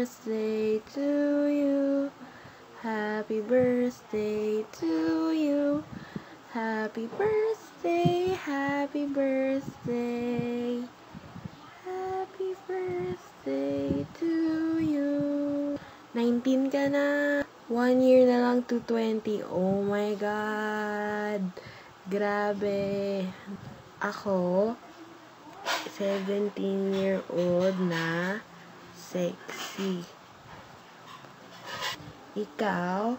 birthday to you. Happy birthday to you. Happy birthday, happy birthday. Happy birthday to you. 19 ka na. 1 year na lang to 20. Oh my God. Grabe. Ako, 17-year-old na sexy. Ikaw,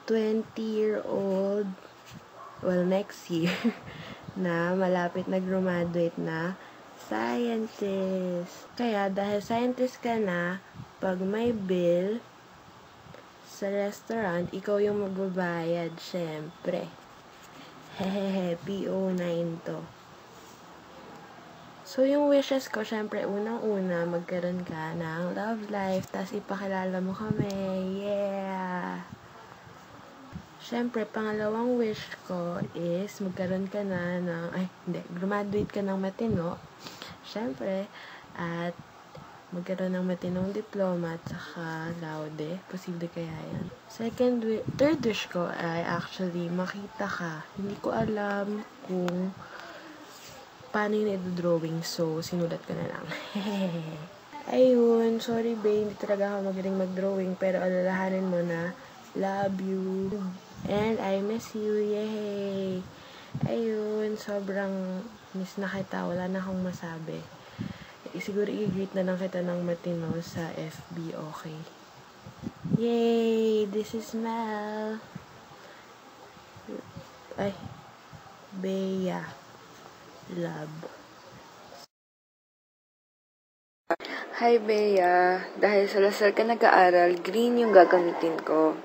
20-year-old, well, next year, na malapit na graduate na scientist. Kaya, dahil scientist ka na, pag may bill sa restaurant, ikaw yung magbabayad, syempre. Hehehe, PO9 to. So, yung wishes ko, syempre, unang-una, magkaroon ka ng love life, tas ipakilala mo kami. Yeah! Syempre, pangalawang wish ko is magkaroon ka na ng, graduate ka ng matino. Syempre, at magkaroon ng matinong diploma at saka laude. Posible kaya yan. Third wish ko ay actually makita ka. Hindi ko alam kung paano yung i-drawing, so sinulat ko na lang. Ayun, sorry babe, hindi talaga ako magaling mag-drawing, pero alalahanin mo na, love you, and I miss you, yay! Ayun, sobrang miss na kita, wala na akong masabi. Siguro i-greet na lang kita ng matino sa FB, okay? Yay! This is Mel. Bea. Love. Hi, Bea. Dahil sa Lasal ka nag-aaral, green yung gagamitin ko.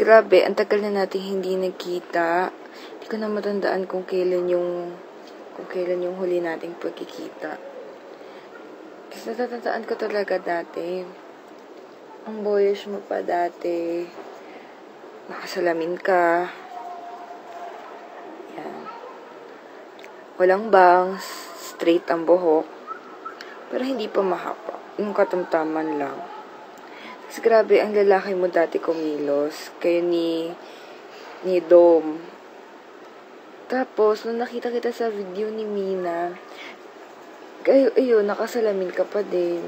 Grabe, ang tagal na natin hindi nagkita. Hindi ko na matandaan kung kailan yung huli nating pagkikita. Kasi natatandaan ko talaga dati. Ang boyish mo pa dati. Nakasalamin ka. Yan. Walang bangs, straight ang buhok. Pero hindi pa mahaba. Yung katamtaman lang. Tapos grabe, ang lalaki mo dati kumilos. Kayo ni Dom. Tapos, nung nakita kita sa video ni Mina, ayun, nakasalamin ka pa din.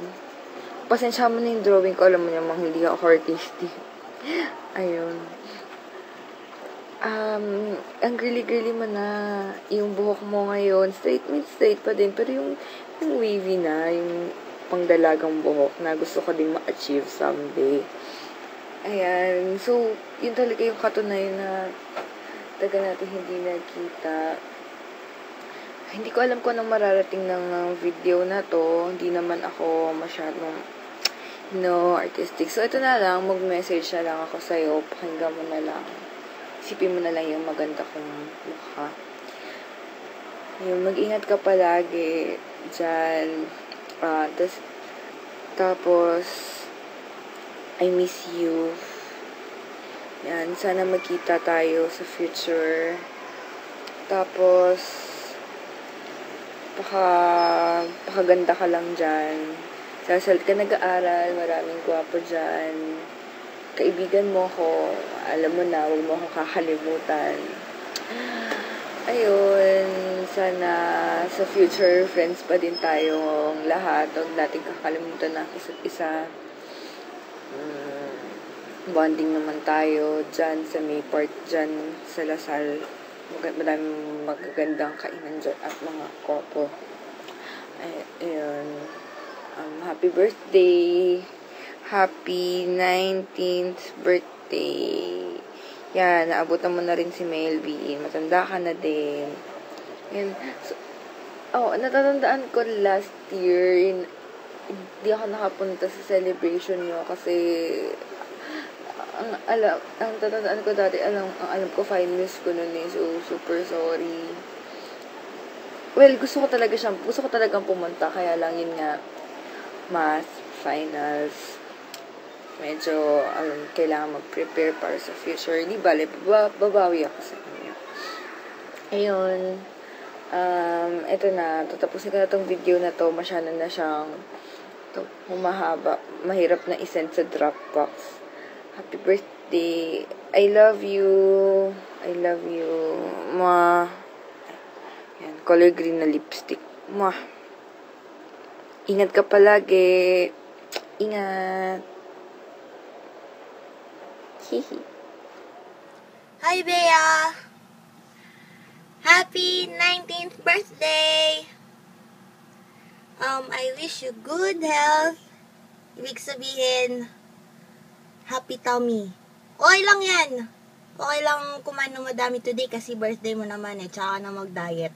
Pasensya mo na yung drawing ko. Alam mo namang hindi ako artistic. Ayun. Ang girly-girly mo na. Yung buhok mo ngayon, straight pa din. Pero yung wavy na, yung pangdalagang buhok na gusto ko din ma-achieve someday. Ayan. So, yun talaga yung katunayan na taga natin hindi nakita. Hindi ko alam kung anong mararating ng video na to. Hindi naman ako masyadong artistic. So, ito na lang. Mag-message na lang ako sa'yo. Pakinggan mo na lang. Isipin mo na lang yung maganda kong mukha. Yung mag-ingat ka palagi dyan. Tapos, I miss you. Yan. Sana magkita tayo sa future. Tapos, pakaganda ka lang dyan. Sasal ka nag-aaral, maraming gwapo dyan. Kaibigan mo ko, alam mo na, huwag mo akong kakalimutan. Ayun, sana sa future, friends pa din tayong lahat. Huwag natin kakalimutan na isa't isa. Bonding naman tayo dyan sa may part dyan sa Lasal. Maraming magagandang kainan dyan at mga kopo. Ayun. Happy birthday! Happy 19th birthday! Yan, naabutan mo na rin si Melvin. Matanda ka na din. Yan. So, natatandaan ko last year, hindi ako nakapunta sa celebration nyo kasi ang tatandaan ko dati, ang alam ko, finals ko nun eh. So, super sorry. Well, gusto ko talagang pumunta. Kaya lang yun nga, math, finals, medyo, kailangan mag-prepare para sa future. Hindi bale, babawi ako sa kanya. Ayun. Eto na, tatapusin ko na tong video na to. Masyado na siyang Ito, humahaba. Mahirap na isend sa Dropbox. Happy birthday. I love you. I love you. Ma. Yan, color green na lipstick. Ma. Ingat ka palagi. Ingat. Hihi. Hi, Bea! Happy 19th birthday! I wish you good health. Ibig sabihin, happy tummy. Okay lang yan. Okay lang kumain ng madami today kasi birthday mo naman eh. Tsaka na mag-diet.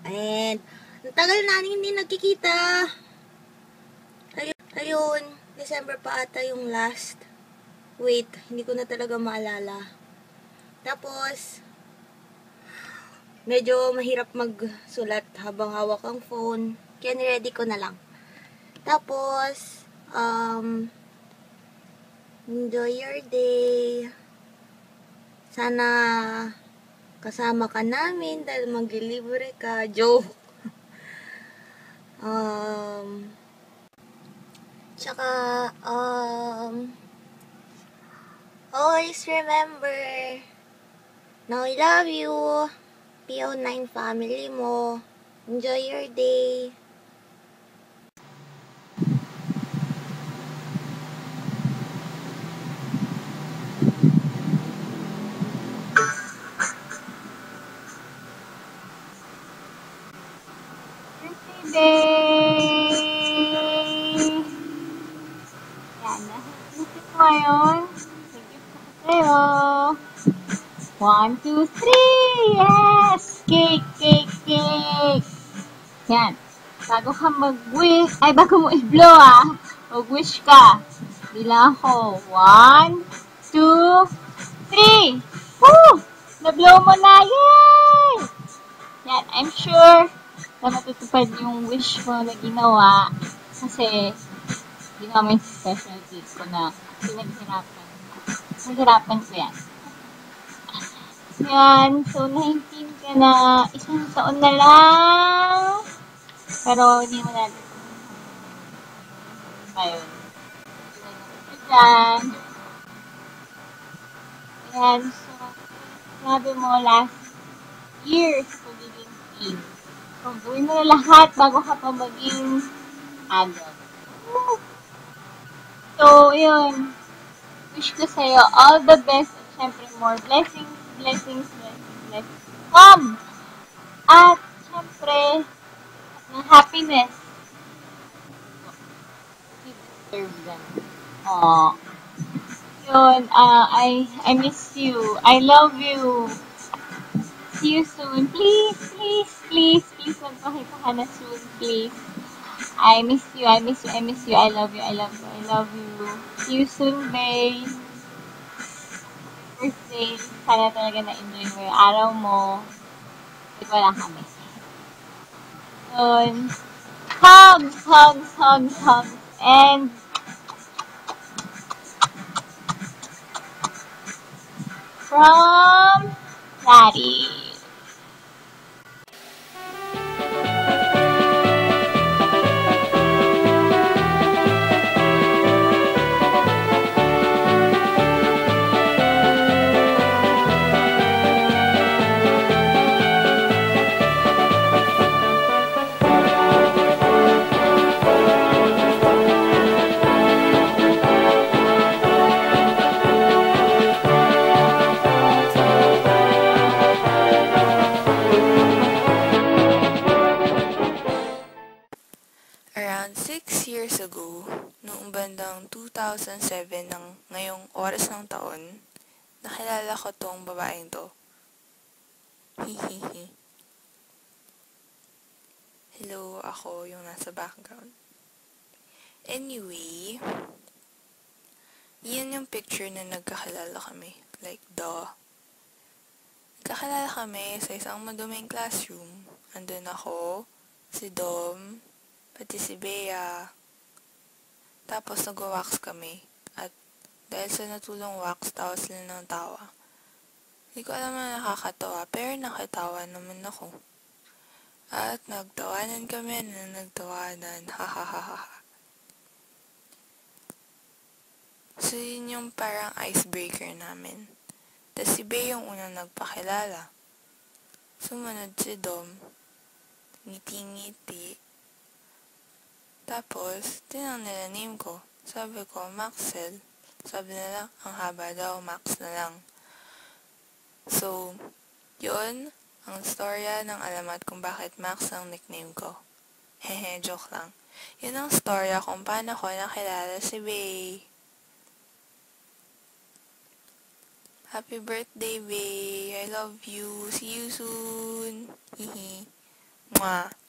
And, ang tagal na hindi nagkikita. Ayun, December pa ata yung last. Wait, hindi ko na talaga maalala. Tapos, medyo mahirap magsulat habang hawak ang phone. Kaya niready ko na lang. Tapos, enjoy your day. Sana kasama ka namin dahil maglilibre ka. Joke. Tsaka, always remember, now I love you. PO9 family mo. Enjoy your day. Birthday! Yan, nahit ko ngayon. Nag-gift ko sa'yo. 1, 2, 3! Yes! Cake, cake, cake! Yan. Bago ka mag-wish, bago mo i-blow mag-wish ka. Bilang ako. 1, 2, 3! Woo! Na-blow mo na! Yay! Yan, I'm sure na matutupad yung wish mo na ginawa kasi ginawa mo yung specialty ko na pinaghirapan. Naghirapan ko yan. Yan, so 19 ka na, isang taon na lang. Pero hindi mo natin ayun. Yan. Yan, so sabi mo last year sa pagiging teen. So, gawin mo na lahat bago ka pa maging adult. So, yun. Wish ko sa'yo all the best at syempre more blessings, blessings, blessings, blessings. At syempre, ng happiness. You deserve them. Aww. Yun, I miss you. I love you. See you soon. Please, please, please, please, magpakita ka na soon, please. I miss you, I miss you, I miss you. I love you, I love you, I love you. See you soon, babe. Birthday. Sana talaga na-enjoy mo yung araw mo. Di ba lang kami? Yun. Hugs, hugs, hugs, hugs. And from Daddy. Around 6 years ago, noong bandang 2007 ng ngayong oras ng taon, nakilala ko tong babaeng to. Hihihi. Hello, ako yung nasa background. Anyway, yan yung picture na nagkakilala kami. Like, nagkakilala kami sa isang maduming classroom. Andun ako, si Dom, pati si Bea. Tapos nag-wax kami. At dahil sa natulong wax, tawa sila ng tawa. Hindi ko alam na nakakatawa, pero nakatawa naman ako. At nagtawanan kami na nagtawanan. Ha ha ha ha. So, yun yung parang icebreaker namin. Tapos si Bey yung unang nagpakilala. Sumunod si Dom. Ngiti-ngiti. Tapos, tinanong nila name ko. Sabi ko, Maxel. Sabi nila, ang haba daw, Max na lang. So, yun ang storya ng alamat kung bakit Max ang nickname ko. Hehe, joke lang. Yun ang storya kung paano ko nakilala si Bey. Happy birthday, Bey. I love you. See you soon. Hihi. Mwah.